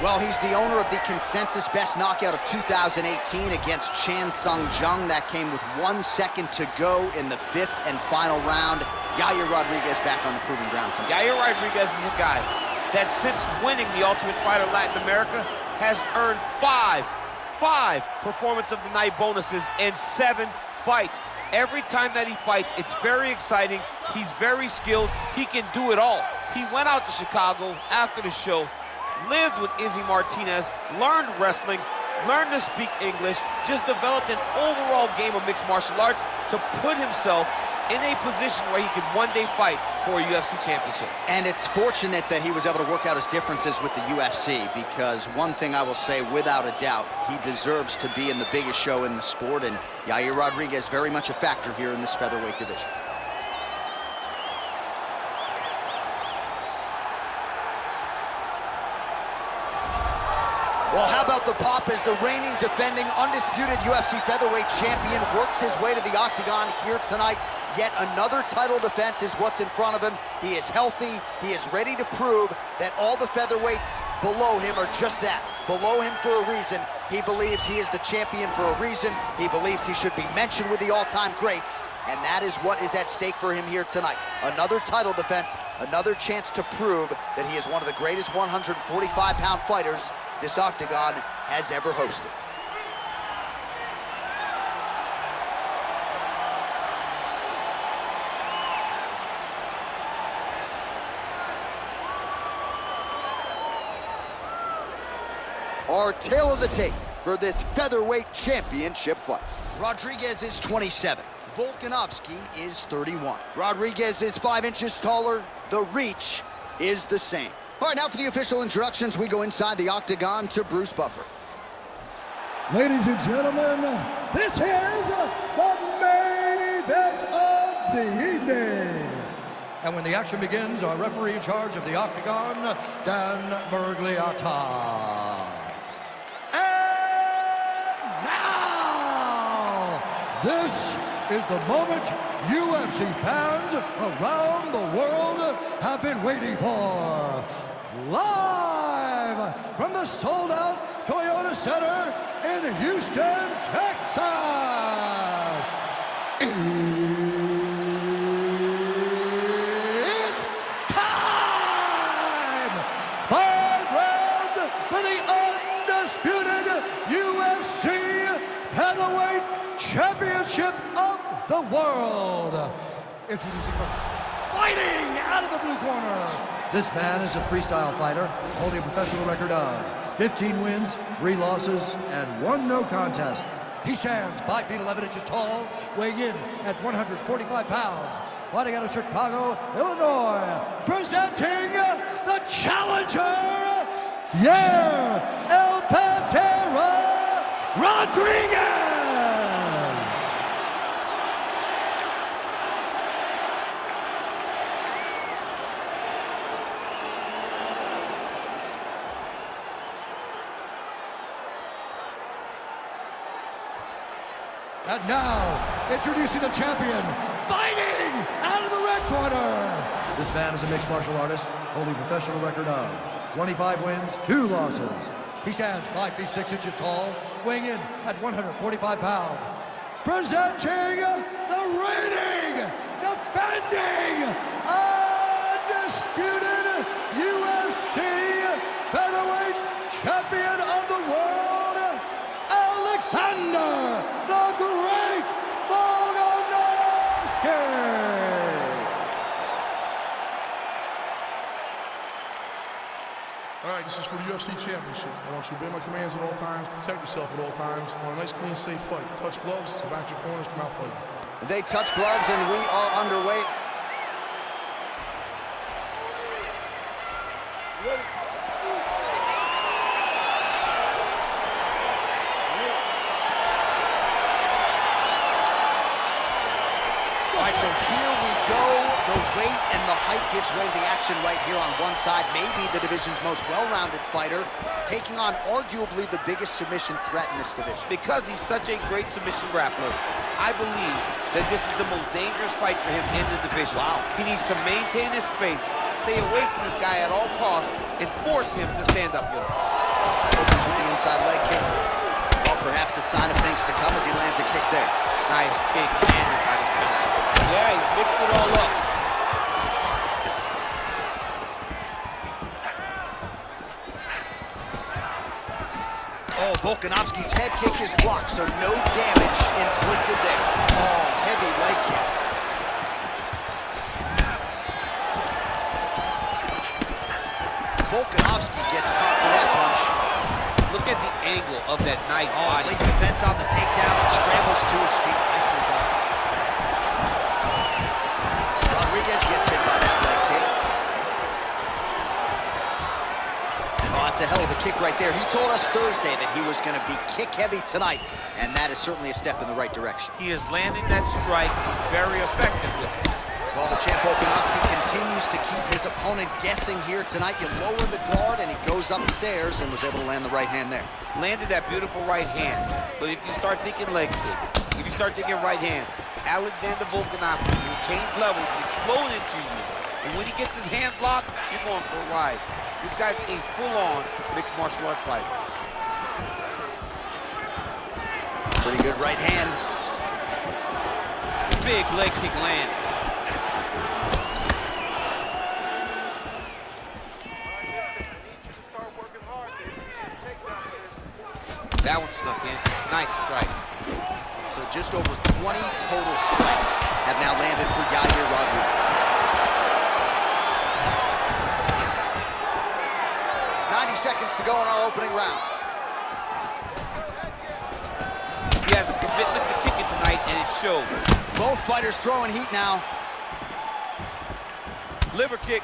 Well, he's the owner of the consensus best knockout of 2018 against Chan Sung Jung. That came with 1 second to go in the 5th and final round. Yair Rodríguez back on the proving ground tonight. Yair Rodríguez is a guy that since winning the Ultimate Fighter Latin America has earned five Performance of the Night bonuses in 7 fights. Every time that he fights, it's very exciting. He's very skilled. He can do it all. He went out to Chicago after the show, lived with Izzy Martinez, learned wrestling, learned to speak English, just developed an overall game of mixed martial arts to put himself in a position where he could one day fight for a UFC championship. And it's fortunate that he was able to work out his differences with the UFC, because one thing I will say without a doubt, he deserves to be in the biggest show in the sport, and Yair Rodríguez very much a factor here in this featherweight division. Well, how about the pop as the reigning, defending, undisputed UFC featherweight champion works his way to the octagon here tonight. Yet another title defense is what's in front of him. He is healthy. He is ready to prove that all the featherweights below him are just that, below him for a reason. He believes he is the champion for a reason. He believes he should be mentioned with the all-time greats. And that is what is at stake for him here tonight. Another title defense, another chance to prove that he is one of the greatest 145-pound fighters this octagon has ever hosted. Our tale of the tape for this featherweight championship fight. Rodríguez is 27. Volkanovski is 31. Rodríguez is 5 inches taller. The reach is the same. All right, now for the official introductions, we go inside the octagon to Bruce Buffer. Ladies and gentlemen, this is the main event of the evening. And when the action begins, our referee in charge of the octagon, Dan Bergliata. And now, this is the moment UFC fans around the world have been waiting for. Live from the sold-out Toyota Center in Houston, Texas. It's time! 5 rounds for the undisputed UFC Featherweight Championship of the world. Introducing first, fighting out of the blue corner. This man is a freestyle fighter, holding a professional record of 15 wins, 3 losses, and 1 no contest. He stands 5 feet 11 inches tall, weighing in at 145 pounds. Fighting out of Chicago, Illinois, presenting the challenger, Yair El Pantera Rodríguez. And now, introducing the champion, fighting out of the red corner. This man is a mixed martial artist, holding a professional record of 25 wins, 2 losses. He stands 5 feet 6 inches tall, weighing in at 145 pounds. Presenting the reigning, defending, undisputed UFC featherweight champion of the world, Alexander the Great Volkanovski. All right, this is for the UFC Championship. I want you to obey my commands at all times, protect yourself at all times. I want a nice, clean, safe fight. Touch gloves, back your corners, come out fighting. They touch gloves and we are underway. All right, so here we go. The weight and the height gives way to the action right here on one side. Maybe the division's most well-rounded fighter, taking on arguably the biggest submission threat in this division. Because he's such a great submission grappler, I believe that this is the most dangerous fight for him in the division. Wow. He needs to maintain his space, stay away from this guy at all costs, and force him to stand up with him. Opens with the inside leg kick. Well, perhaps a sign of things to come as he lands a kick there. Nice kick landed by the finisher. Yeah, he's mixed it all up. Oh, Volkanovski's head kick is blocked, so no damage inflicted there. Oh, heavy leg kick. Volkanovski gets caught with that punch. Look at the angle of that nice body. Late defense on the takedown and scrambles to his feet. Nicely done. Rodríguez gets hit by that leg kick. Oh, that's a hell of a kick right there. He told us Thursday that he was going to be kick-heavy tonight, and that is certainly a step in the right direction. He is landing that strike very effective with it. Well, the champ Volkanovski continues to keep his opponent guessing here tonight. You lower the guard, and he goes upstairs and was able to land the right hand there. Landed that beautiful right hand. But if you start thinking leg kick, if you start thinking right hand, Alexander Volkanovski will change levels, explode into you. And when he gets his hands locked, you're going for a ride. This guy's a full-on mixed martial arts fighter. Pretty good right hand. Big leg kick land. That one snuck in. Nice strike. So just over 20 total strikes have now landed for Yair Rodríguez. 90 seconds to go in our opening round. He has a commitment to kicking tonight, and it shows. Both fighters throwing heat now. Liver kick.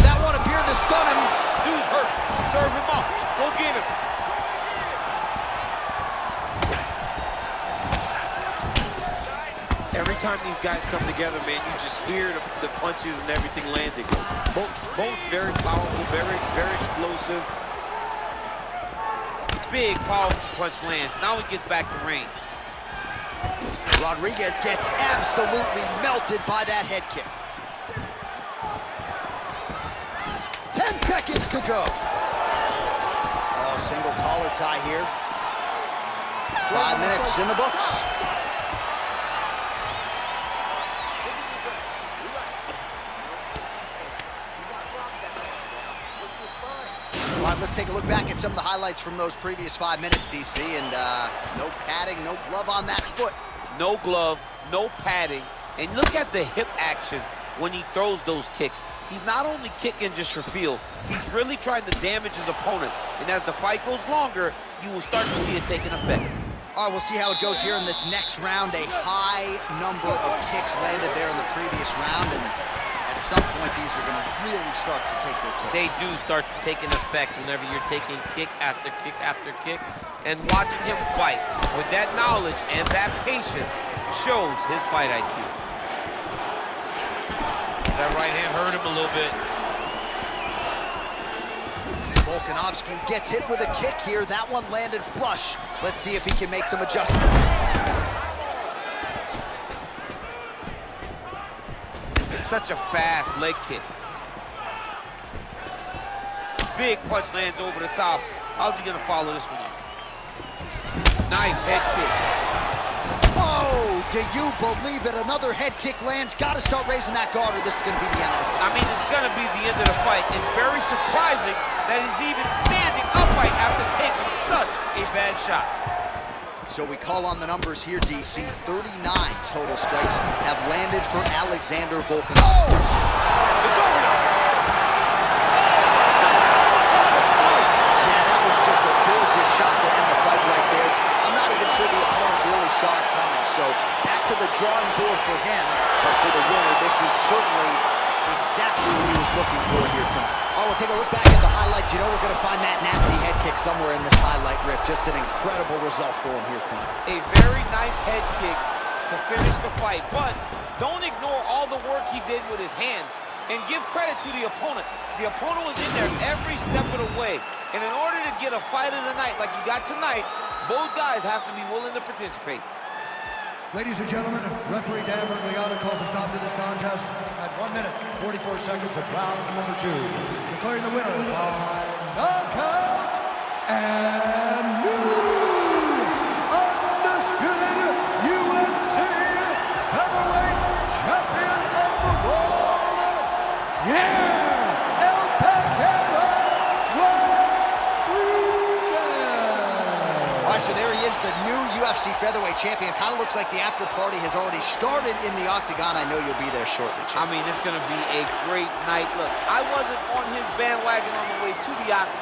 That one appeared to stun him. Dude's hurt. Serve him up. Go get him. Every time these guys come together, man, you just hear the punches and everything landing. Both very powerful, very explosive. Big, powerful punch lands. Now he gets back to range. Rodríguez gets absolutely melted by that head kick. 10 seconds to go. Oh, single collar tie here. 5 minutes in the books. All right, let's take a look back at some of the highlights from those previous 5 minutes, DC, and no padding, no glove on that foot. No glove, no padding, and look at the hip action when he throws those kicks. He's not only kicking just for feel, he's really trying to damage his opponent. And as the fight goes longer, you will start to see it taking effect. All right, we'll see how it goes here in this next round. A high number of kicks landed there in the previous round, and at some point, these are going to really start to take their toll. They do start to take an effect whenever you're taking kick after kick after kick. And watching him fight with that knowledge and that patience shows his fight IQ. That right hand hurt him a little bit. Volkanovski gets hit with a kick here. That one landed flush. Let's see if he can make some adjustments. It's such a fast leg kick. Big punch lands over the top. How's he gonna follow this one up? Nice head kick. Oh, do you believe it? Another head kick lands. Got to start raising that guard, or this is going to be the end of the fight. I mean, it's going to be the end of the fight. It's very surprising that he's even standing upright after taking such a bad shot. So we call on the numbers here, DC. 39 total strikes have landed for Alexander Volkanovski. It's over now. Yeah, that was just a gorgeous shot to end the fight right there. I'm not even sure the opponent really saw it coming. So back to the drawing board for him, but for the winner, this is certainly exactly what he was looking for here tonight. Oh, we'll take a look back at the highlights. You know we're going to find that nasty head kick somewhere in this highlight rip. Just an incredible result for him here tonight. A very nice head kick to finish the fight, but don't ignore all the work he did with his hands, and give credit to the opponent. The opponent was in there every step of the way, and in order to get a fight of the night like you got tonight, both guys have to be willing to participate. Ladies and gentlemen, referee Dan Bergliano calls a stop to this contest at 1 minute, 44 seconds of round number 2. Declaring the winner by knockout and new undisputed UFC featherweight champion of the world, yeah, El Pantera Rodríguez. All right, so there he is, the new UFC featherweight champion. Kind of looks like the after party has already started in the octagon. I know you'll be there shortly, Chip. I mean, it's going to be a great night. Look, I wasn't on his bandwagon on the way to the octagon.